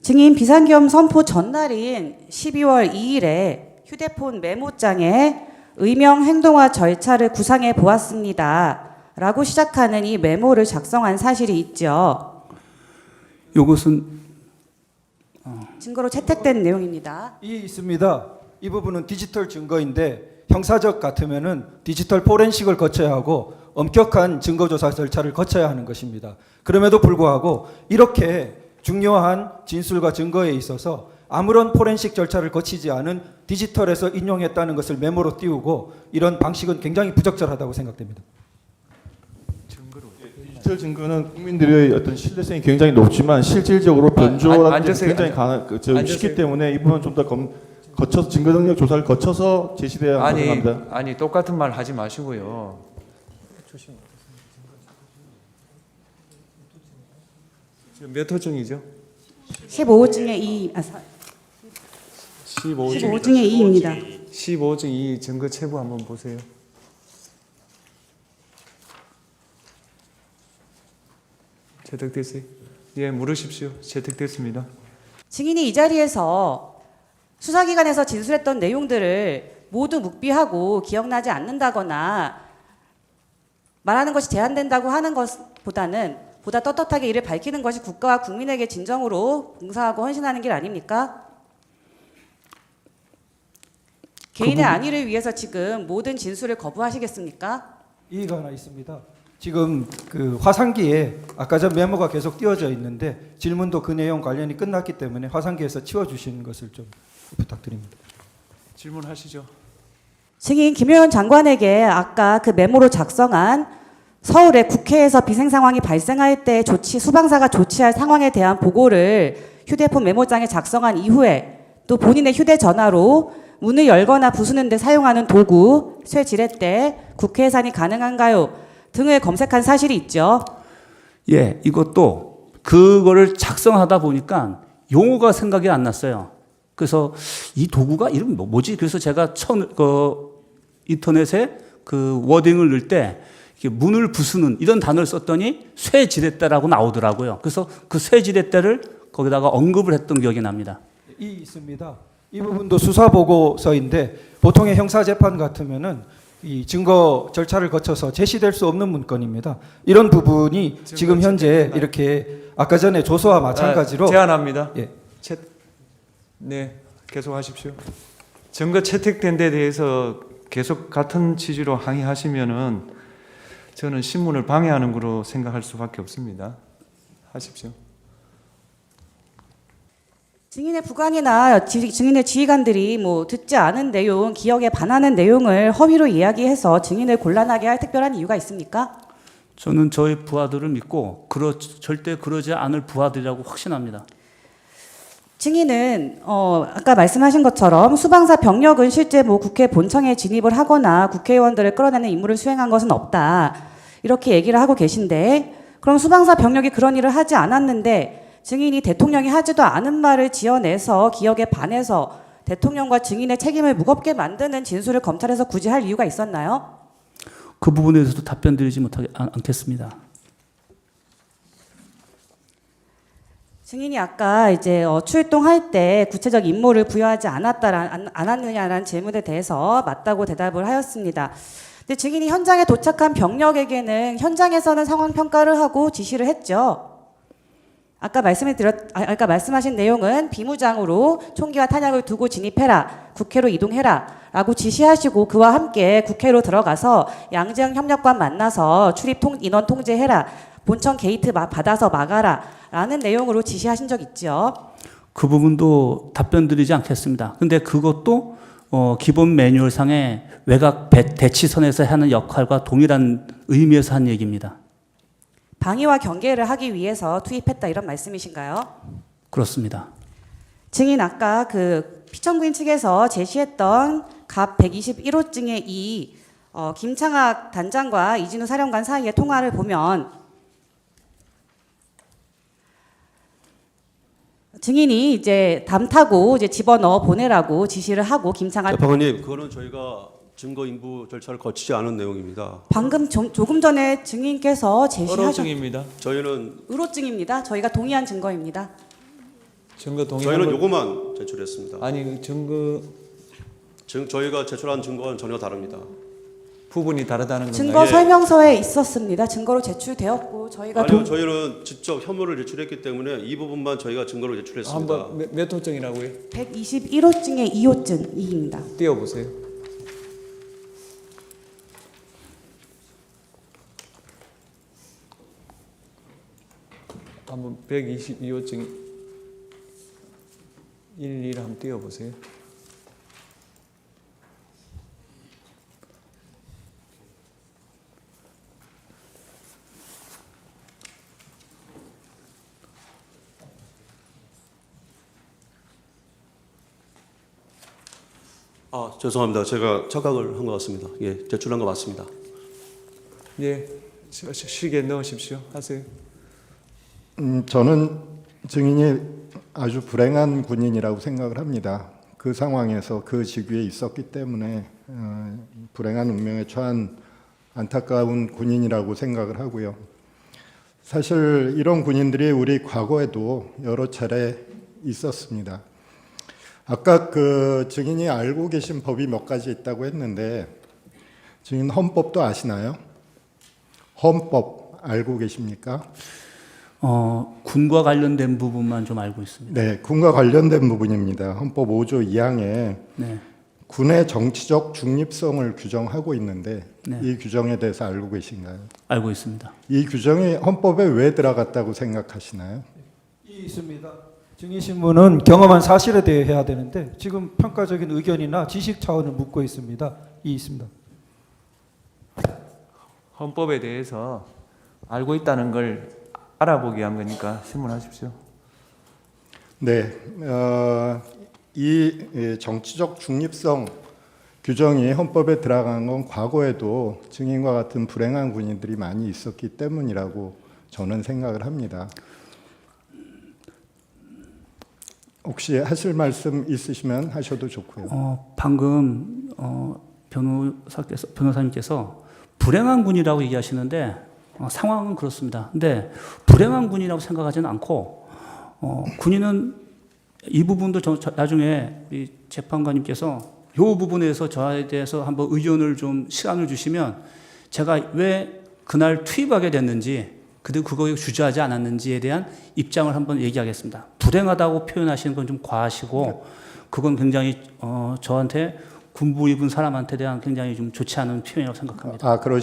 증인 비상계엄 선포 전날인 12월 2일에 휴대폰 메모장에 의명 행동화 절차를 구상해 보았습니다. 라고 시작하는 이 메모를 작성한 사실이 있죠. 이것은 증거로 채택된 내용입니다. 있습니다. 이 부분은 디지털 증거인데 형사적 같으면은 디지털 포렌식을 거쳐야 하고 엄격한 증거조사 절차를 거쳐야 하는 것입니다. 그럼에도 불구하고 이렇게 중요한 진술과 증거에 있어서 아무런 포렌식 절차를 거치지 않은 디지털에서 인용했다는 것을 메모로 띄우고 이런 방식은 굉장히 부적절하다고 생각됩니다. 디지털 증거는 국민들의 어떤 신뢰성이 굉장히 높지만 실질적으로 변조라는 게 굉장히 쉽기 때문에 이 부분은 좀 더 거쳐서 증거 능력 조사를 거쳐서 제시돼야 한다고 생각합니다. 아니 똑같은 말 하지 마시고요. 지금 몇 호증이죠? 15호증의 2, 15호증의 2입니다. 15호증 2 증거 체부 한번 보세요. 채택됐어요? 예, 물으십시오. 채택됐습니다. 증인이 이 자리에서 수사기관에서 진술했던 내용들을 모두 묵비하고 기억나지 않는다거나 말하는 것이 제한된다고 하는 것보다는 보다 떳떳하게 이를 밝히는 것이 국가와 국민에게 진정으로 봉사하고 헌신하는 길 아닙니까? 개인의 안위를 위해서 지금 모든 진술을 거부하시겠습니까? 이의가 하나 있습니다. 지금 그 화상기에 아까 전 메모가 계속 띄워져 있는데 질문도 그 내용 관련이 끝났기 때문에 화상기에서 치워주시는 것을 좀 부탁드립니다. 질문하시죠. 증인 김효연 장관에게 아까 그 메모로 작성한 서울의 국회에서 비생 상황이 발생할 때 수방사가 조치할 상황에 대한 보고를 휴대폰 메모장에 작성한 이후에 또 본인의 휴대전화로 문을 열거나 부수는 데 사용하는 도구, 쇠지렛대, 국회 해산이 가능한가요? 등을 검색한 사실이 있죠. 예, 이것도 그거를 작성하다 보니까 용어가 생각이 안 났어요. 그래서 이 도구가 이름 뭐지? 그래서 제가 처음 인터넷에 그 워딩을 넣을 때 문을 부수는 이런 단어를 썼더니 쇠지렛대라고 나오더라고요. 그래서 그 쇠지렛대를 거기다가 언급을 했던 기억이 납니다. 있습니다. 이 부분도 수사 보고서인데 보통의 형사 재판 같으면은 이 증거 절차를 거쳐서 제시될 수 없는 문건입니다. 이런 부분이 지금 현재 이렇게 아까 전에 조서와 마찬가지로 제안합니다. 예. 네, 계속하십시오. 증거 채택된 데 대해서 계속 같은 취지로 항의하시면은 저는 신문을 방해하는 거로 생각할 수밖에 없습니다. 하십시오. 증인의 부관이나 증인의 지휘관들이 듣지 않은 내용, 기억에 반하는 내용을 허위로 이야기해서 증인을 곤란하게 할 특별한 이유가 있습니까? 저는 저희 부하들을 믿고 절대 그러지 않을 부하들이라고 확신합니다. 증인은 아까 말씀하신 것처럼 수방사 병력은 실제 국회 본청에 진입을 하거나 국회의원들을 끌어내는 임무를 수행한 것은 없다. 이렇게 얘기를 하고 계신데 그럼 수방사 병력이 그런 일을 하지 않았는데 증인이 대통령이 하지도 않은 말을 지어내서 기억에 반해서 대통령과 증인의 책임을 무겁게 만드는 진술을 검찰에서 굳이 할 이유가 있었나요? 그 부분에 대해서도 답변 드리지 않겠습니다. 증인이 아까 출동할 때 구체적 임무를 부여하지 않았느냐라는 질문에 대해서 맞다고 대답을 하였습니다. 근데 증인이 현장에 도착한 병력에게는 현장에서는 상황 평가를 하고 지시를 했죠. 아까 말씀하신 내용은 비무장으로 총기와 탄약을 두고 진입해라, 국회로 이동해라 라고 지시하시고 그와 함께 국회로 들어가서 양재형 협력관 만나서 출입 인원 통제해라, 본청 게이트 받아서 막아라 라는 내용으로 지시하신 적 있죠. 그 부분도 답변 드리지 않겠습니다. 근데 그것도 기본 매뉴얼상의 외곽 대치선에서 하는 역할과 동일한 의미에서 한 얘기입니다. 방위와 경계를 하기 위해서 투입했다 이런 말씀이신가요? 그렇습니다. 증인 아까 피청구인 측에서 제시했던 갑 121호증의 2 김창학 단장과 이진우 사령관 사이의 통화를 보면 증인이 담 타고 집어넣어 보내라고 지시를 하고 김창학 재판관님, 그거는 저희가 증거 인부 절차를 거치지 않은 내용입니다. 방금 조금 전에 증인께서 제시하신 의로증입니다. 저희는 의로증입니다. 저희가 동의한 증거입니다. 증거 동의한 저희는 것- 요거만 제출했습니다. 아니 증거 저희가 제출한 증거는 전혀 다릅니다. 부분이 다르다는 건가요? 증거 설명서에 있었습니다. 증거로 제출되었고 저희가 아니요, 저희는 직접 혐의를 제출했기 때문에 이 부분만 저희가 증거로 제출했습니다. 한번 몇 호증이라고요? 121호증의 2호증 2입니다. 띄워보세요. 한번 122호증 11 한번 띄워보세요. 아, 죄송합니다. 제가 착각을 한 것 같습니다. 예, 제출한 거 맞습니다. 예, 시계 넣으십시오. 하세요. 저는 증인이 아주 불행한 군인이라고 생각을 합니다. 그 상황에서 그 직위에 있었기 때문에 불행한 운명에 처한 안타까운 군인이라고 생각을 하고요. 사실 이런 군인들이 우리 과거에도 여러 차례 있었습니다. 아까 그 증인이 알고 계신 법이 몇 가지 있다고 했는데 증인 헌법도 아시나요? 헌법 알고 계십니까? 군과 관련된 부분만 좀 알고 있습니다. 네, 군과 관련된 부분입니다. 헌법 5조 2항에 네. 군의 정치적 중립성을 규정하고 있는데 네. 이 규정에 대해서 알고 계신가요? 알고 있습니다. 이 규정이 헌법에 왜 들어갔다고 생각하시나요? 있습니다. 증인신문은 경험한 사실에 대해 해야 되는데 지금 평가적인 의견이나 지식 차원을 묻고 있습니다. 있습니다. 헌법에 대해서 알고 있다는 걸 알아보기 위한 거니까 신문하십시오. 네, 이 정치적 중립성 규정이 헌법에 들어간 건 과거에도 증인과 같은 불행한 군인들이 많이 있었기 때문이라고 저는 생각을 합니다. 혹시 하실 말씀 있으시면 하셔도 좋고요. 방금 변호사님께서 불행한 군이라고 얘기하시는데 상황은 그렇습니다. 근데 불행한 군이라고 생각하지는 않고 군인은 이 부분도 나중에 이 재판관님께서 이 부분에서 저에 대해서 한번 의견을 좀 시간을 주시면 제가 왜 그날 투입하게 됐는지 그리고 그거에 주저하지 않았는지에 대한 입장을 한번 얘기하겠습니다. 불행하다고 표현하시는 건 좀 과하시고 그건 굉장히 저한테 군부 입은 사람한테 대한 굉장히 좀 좋지 않은 표현이라고 생각합니다. 그러